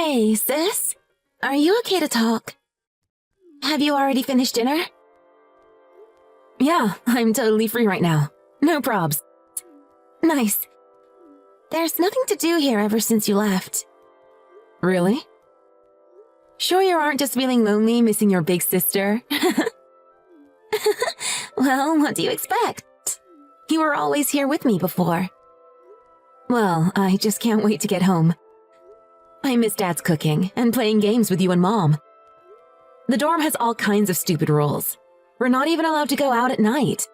Hey, sis? Are you okay to talk? Have you already finished dinner? Yeah, I'm totally free right now. No probs. Nice. There's nothing to do here ever since you left. Really? Sure you aren't just feeling lonely missing your big sister? Well, what do you expect? You were always here with me before. Well, I just can't wait to get home. I miss Dad's cooking and playing games with you and Mom. The dorm has all kinds of stupid rules. We're not even allowed to go out at night.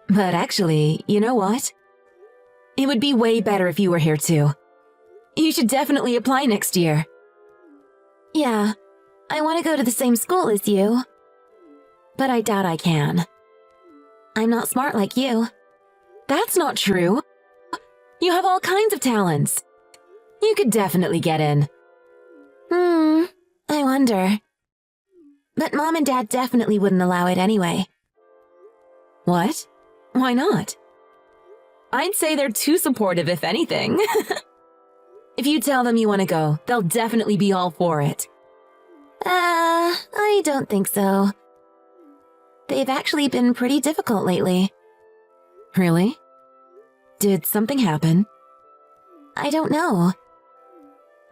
But actually, you know what? It would be way better if you were here too. You should definitely apply next year. Yeah, I want to go to the same school as you. But I doubt I can. I'm not smart like you. That's not true. You have all kinds of talents. You could definitely get in. I wonder. But Mom and Dad definitely wouldn't allow it anyway. What? Why not? I'd say they're too supportive, if anything. If you tell them you want to go, they'll definitely be all for it. I don't think so. They've actually been pretty difficult lately. Really? Did something happen? I don't know.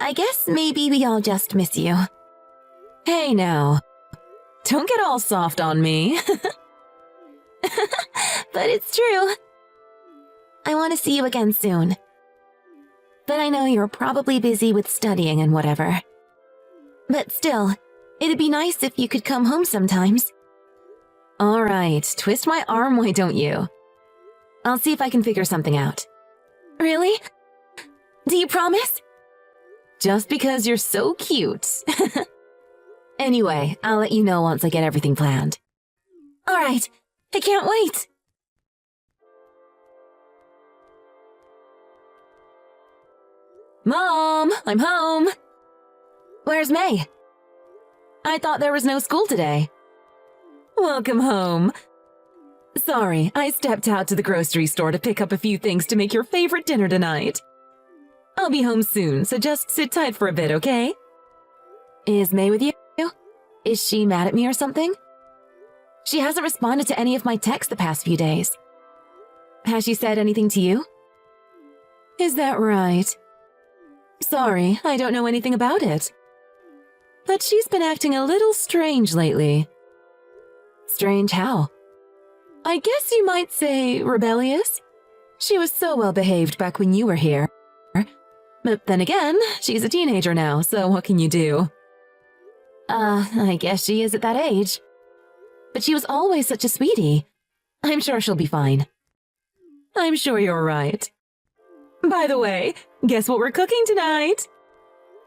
I guess maybe we all just miss you. Hey now. Don't get all soft on me. But it's true. I want to see you again soon. But I know you're probably busy with studying and whatever. But still, it'd be nice if you could come home sometimes. All right, twist my arm, why don't you? I'll see if I can figure something out. Really? Do you promise? Just because you're so cute. Anyway, I'll let you know once I get everything planned. All right, I can't wait. Mom, I'm home. Where's May? I thought there was no school today. Welcome home. Sorry, I stepped out to the grocery store to pick up a few things to make your favorite dinner tonight. I'll be home soon, so just sit tight for a bit, okay? Is May with you? Is she mad at me or something? She hasn't responded to any of my texts the past few days. Has she said anything to you? Is that right? Sorry, I don't know anything about it. But she's been acting a little strange lately. Strange how? I guess you might say rebellious. She was so well behaved back when you were here. But then again, she's a teenager now, so what can you do? I guess she is at that age. But she was always such a sweetie. I'm sure she'll be fine. I'm sure you're right. By the way, guess what we're cooking tonight?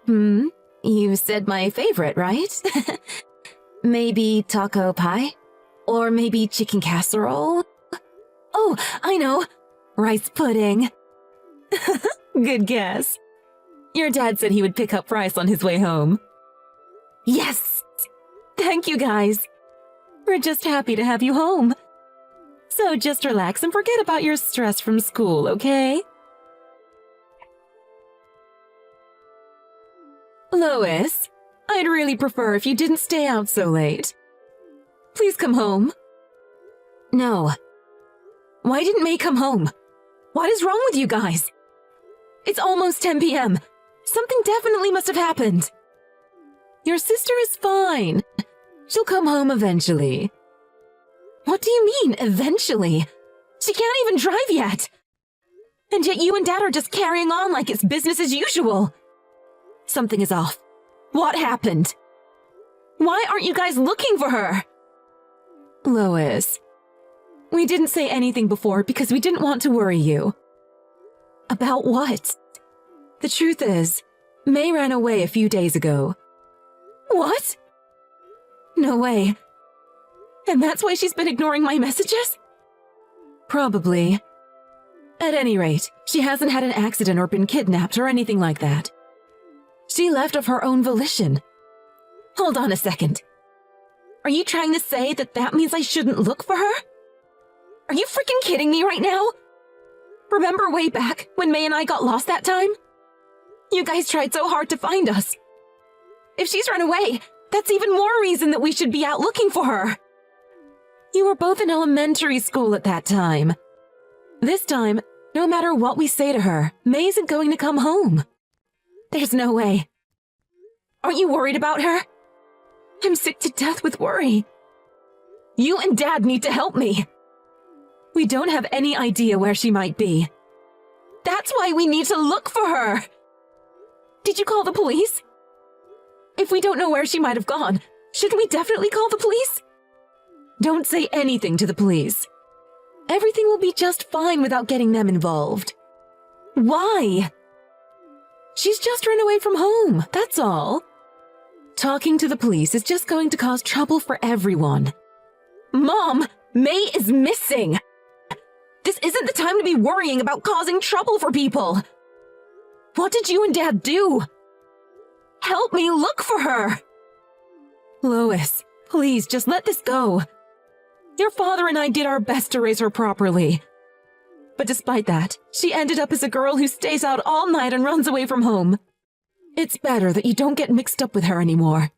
You said my favorite, right? Maybe taco pie? Or maybe chicken casserole? Oh, I know! Rice pudding. Good guess. Your dad said he would pick up rice on his way home. Yes! Thank you, guys. We're just happy to have you home. So just relax and forget about your stress from school, okay? Lois, I'd really prefer if you didn't stay out so late. Please come home. No. Why didn't May come home? What is wrong with you guys? It's almost 10 p.m. Something definitely must have happened. Your sister is fine. She'll come home eventually. What do you mean, eventually? She can't even drive yet. And yet you and Dad are just carrying on like it's business as usual. Something is off. What happened? Why aren't you guys looking for her? Lois, we didn't say anything before because we didn't want to worry you. About what? The truth is, May ran away a few days ago. What? No way. And that's why she's been ignoring my messages? Probably. At any rate, she hasn't had an accident or been kidnapped or anything like that. She left of her own volition. Hold on a second. Are you trying to say that that means I shouldn't look for her? Are you freaking kidding me right now? Remember way back when May and I got lost that time? You guys tried so hard to find us. If she's run away, that's even more reason that we should be out looking for her. You were both in elementary school at that time. This time, no matter what we say to her, May isn't going to come home. There's no way. Aren't you worried about her? I'm sick to death with worry. You and Dad need to help me. We don't have any idea where she might be. That's why we need to look for her. Did you call the police? If we don't know where she might have gone, shouldn't we definitely call the police? Don't say anything to the police. Everything will be just fine without getting them involved. Why? She's just run away from home, that's all. Talking to the police is just going to cause trouble for everyone. Mom, May is missing. This isn't the time to be worrying about causing trouble for people. What did you and Dad do? Help me look for her. Lois, please just let this go. Your father and I did our best to raise her properly. But despite that, she ended up as a girl who stays out all night and runs away from home. It's better that you don't get mixed up with her anymore.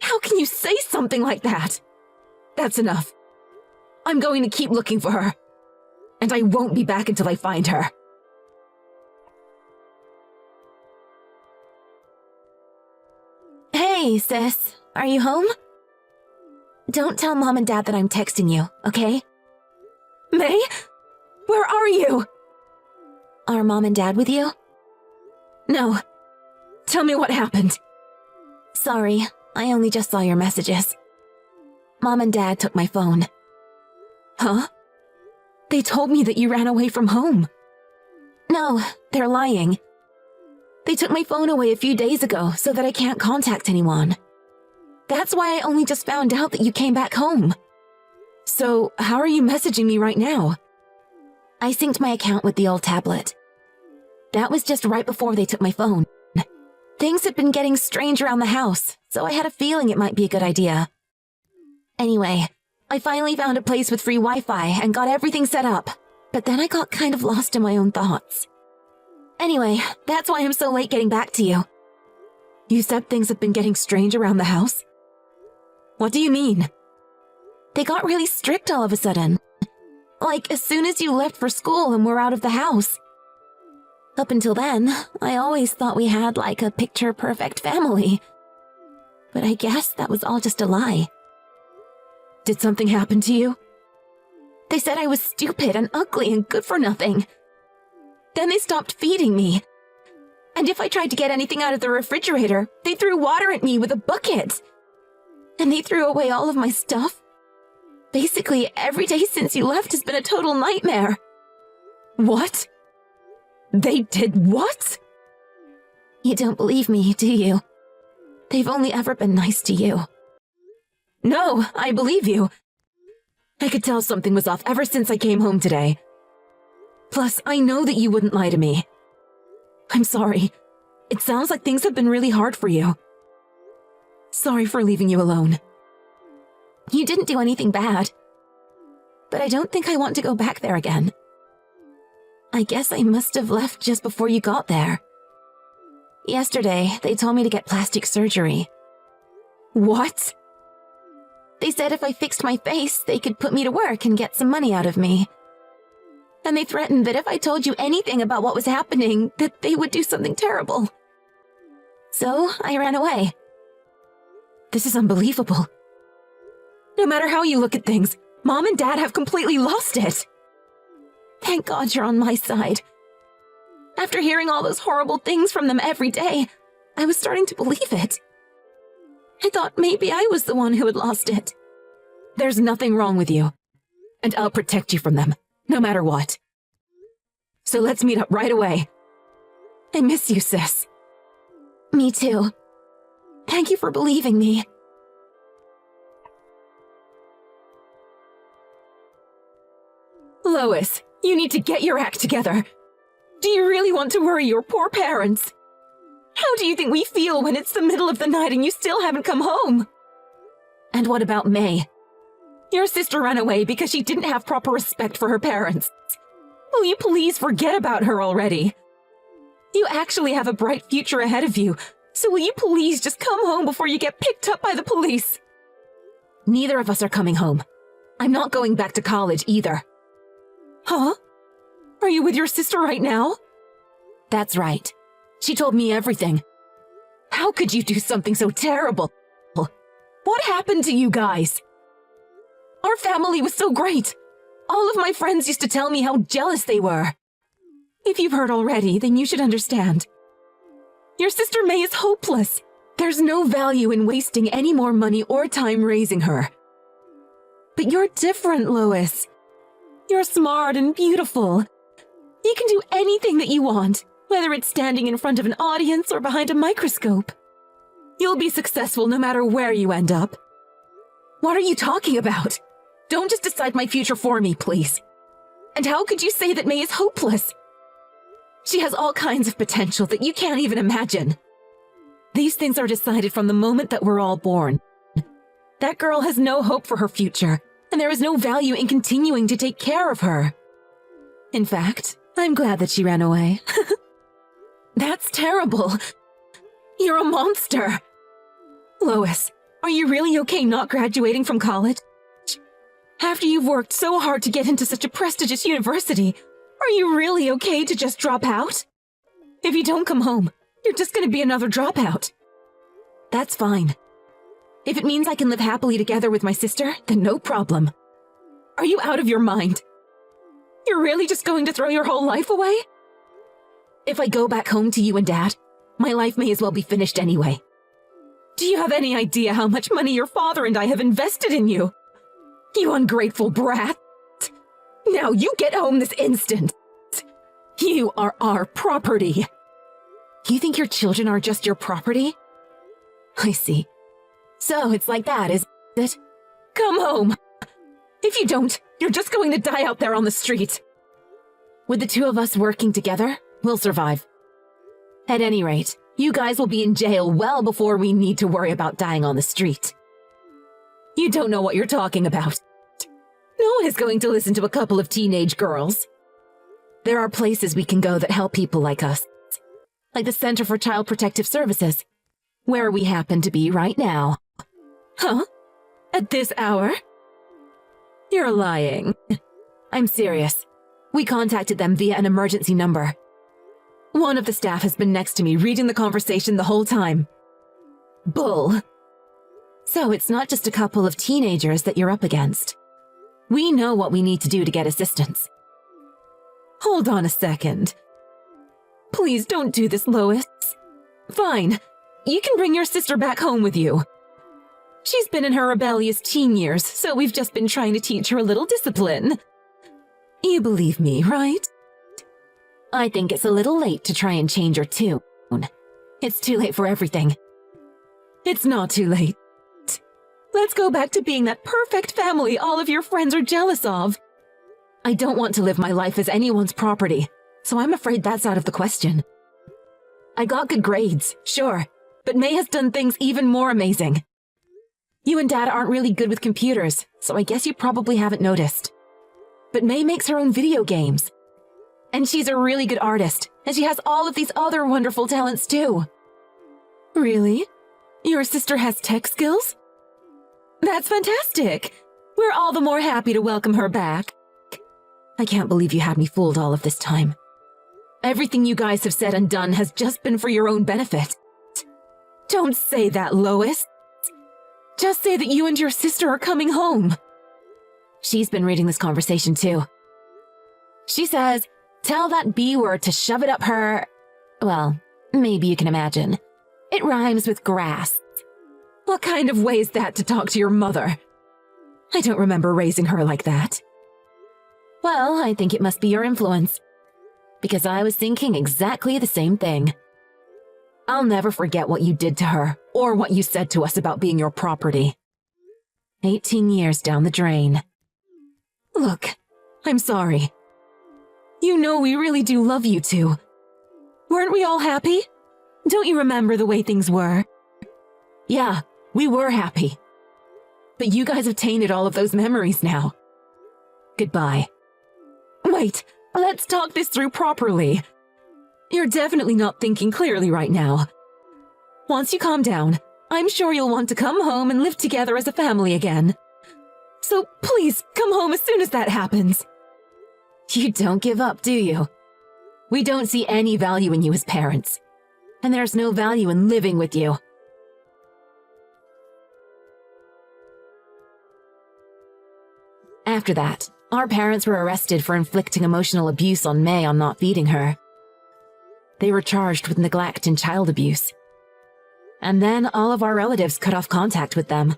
How can you say something like that? That's enough. I'm going to keep looking for her. And I won't be back until I find her. Hey, sis. Are you home? Don't tell Mom and Dad that I'm texting you, okay? May? Where are you? Are Mom and Dad with you? No. Tell me what happened. Sorry, I only just saw your messages. Mom and Dad took my phone. Huh? They told me that you ran away from home. No, they're lying. They took my phone away a few days ago so that I can't contact anyone. That's why I only just found out that you came back home. So, how are you messaging me right now? I synced my account with the old tablet. That was just right before they took my phone. Things had been getting strange around the house, so I had a feeling it might be a good idea. Anyway, I finally found a place with free Wi-Fi and got everything set up, but then I got kind of lost in my own thoughts. Anyway, that's why I'm so late getting back to you. You said things have been getting strange around the house? What do you mean? They got really strict all of a sudden. Like, as soon as you left for school and were out of the house. Up until then, I always thought we had, like, a picture-perfect family. But I guess that was all just a lie. Did something happen to you? They said I was stupid and ugly and good for nothing. Then they stopped feeding me. And if I tried to get anything out of the refrigerator, they threw water at me with a bucket. And they threw away all of my stuff. Basically, every day since you left has been a total nightmare. What? They did what? You don't believe me, do you? They've only ever been nice to you. No, I believe you. I could tell something was off ever since I came home today. Plus, I know that you wouldn't lie to me. I'm sorry. It sounds like things have been really hard for you. Sorry for leaving you alone. You didn't do anything bad. But I don't think I want to go back there again. I guess I must have left just before you got there. Yesterday, they told me to get plastic surgery. What? They said if I fixed my face, they could put me to work and get some money out of me. And they threatened that if I told you anything about what was happening, that they would do something terrible. So, I ran away. This is unbelievable. No matter how you look at things, Mom and Dad have completely lost it. Thank God you're on my side. After hearing all those horrible things from them every day, I was starting to believe it. I thought maybe I was the one who had lost it. There's nothing wrong with you, and I'll protect you from them, no matter what. So let's meet up right away. I miss you, sis. Me too. Thank you for believing me. Lois, you need to get your act together. Do you really want to worry your poor parents? How do you think we feel when it's the middle of the night and you still haven't come home? And what about May? Your sister ran away because she didn't have proper respect for her parents. Will you please forget about her already? You actually have a bright future ahead of you, so will you please just come home before you get picked up by the police? Neither of us are coming home. I'm not going back to college either. Huh? Are you with your sister right now? That's right. She told me everything. How could you do something so terrible? What happened to you guys? Our family was so great. All of my friends used to tell me how jealous they were. If you've heard already, then you should understand. Your sister May is hopeless. There's no value in wasting any more money or time raising her. But you're different, Lois. You're smart and beautiful. You can do anything that you want, whether it's standing in front of an audience or behind a microscope. You'll be successful no matter where you end up. What are you talking about? Don't just decide my future for me, please. And how could you say that May is hopeless? She has all kinds of potential that you can't even imagine. These things are decided from the moment that we're all born. That girl has no hope for her future, and there is no value in continuing to take care of her. In fact, I'm glad that she ran away. That's terrible. You're a monster. Lois, are you really okay not graduating from college? After you've worked so hard to get into such a prestigious university, are you really okay to just drop out? If you don't come home, you're just going to be another dropout. That's fine. If it means I can live happily together with my sister, then no problem. Are you out of your mind? You're really just going to throw your whole life away? If I go back home to you and Dad, my life may as well be finished anyway. Do you have any idea how much money your father and I have invested in you? You ungrateful brat! Now you get home this instant! You are our property! You think your children are just your property? I see. So it's like that, is it? Come home! If you don't, you're just going to die out there on the street. With the two of us working together, we'll survive. At any rate, you guys will be in jail well before we need to worry about dying on the street. You don't know what you're talking about. No one is going to listen to a couple of teenage girls. There are places we can go that help people like us, like the Center for Child Protective Services, where we happen to be right now. Huh? At this hour? You're lying. I'm serious. We contacted them via an emergency number. One of the staff has been next to me reading the conversation the whole time. Bull. So it's not just a couple of teenagers that you're up against. We know what we need to do to get assistance. Hold on a second. Please don't do this, Lois. Fine. You can bring your sister back home with you. She's been in her rebellious teen years, so we've just been trying to teach her a little discipline. You believe me, right? I think it's a little late to try and change her tune. It's too late for everything. It's not too late. Let's go back to being that perfect family all of your friends are jealous of. I don't want to live my life as anyone's property, so I'm afraid that's out of the question. I got good grades, sure, but May has done things even more amazing. You and Dad aren't really good with computers, so I guess you probably haven't noticed. But May makes her own video games. And she's a really good artist, and she has all of these other wonderful talents too. Really? Your sister has tech skills? That's fantastic! We're all the more happy to welcome her back. I can't believe you had me fooled all of this time. Everything you guys have said and done has just been for your own benefit. Don't say that, Lois. Just say that you and your sister are coming home. She's been reading this conversation too. She says, tell that B word to shove it up her... Well, maybe you can imagine. It rhymes with grass. What kind of way is that to talk to your mother? I don't remember raising her like that. Well, I think it must be your influence. Because I was thinking exactly the same thing. I'll never forget what you did to her, or what you said to us about being your property. 18 years down the drain. Look, I'm sorry. You know we really do love you two. Weren't we all happy? Don't you remember the way things were? Yeah, we were happy. But you guys have tainted all of those memories now. Goodbye. Wait, let's talk this through properly. You're definitely not thinking clearly right now. Once you calm down, I'm sure you'll want to come home and live together as a family again. So please come home as soon as that happens. You don't give up, do you? We don't see any value in you as parents. And there's no value in living with you. After that, our parents were arrested for inflicting emotional abuse on May on not feeding her. They were charged with neglect and child abuse. And then all of our relatives cut off contact with them.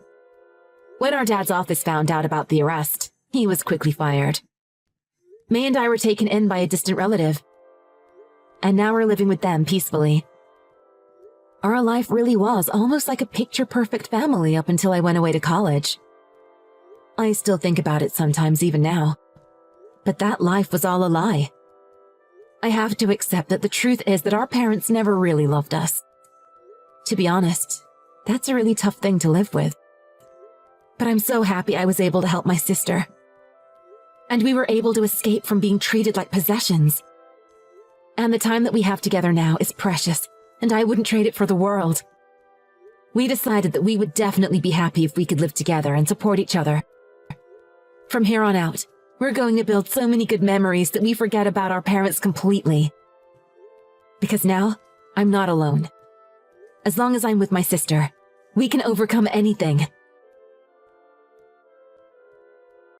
When our dad's office found out about the arrest, he was quickly fired. May and I were taken in by a distant relative. And now we're living with them peacefully. Our life really was almost like a picture-perfect family up until I went away to college. I still think about it sometimes even now. But that life was all a lie. I have to accept that the truth is that our parents never really loved us. To be honest, that's a really tough thing to live with. But I'm so happy I was able to help my sister. And we were able to escape from being treated like possessions. And the time that we have together now is precious, and I wouldn't trade it for the world. We decided that we would definitely be happy if we could live together and support each other. From here on out, we're going to build so many good memories that we forget about our parents completely. Because now, I'm not alone. As long as I'm with my sister, we can overcome anything.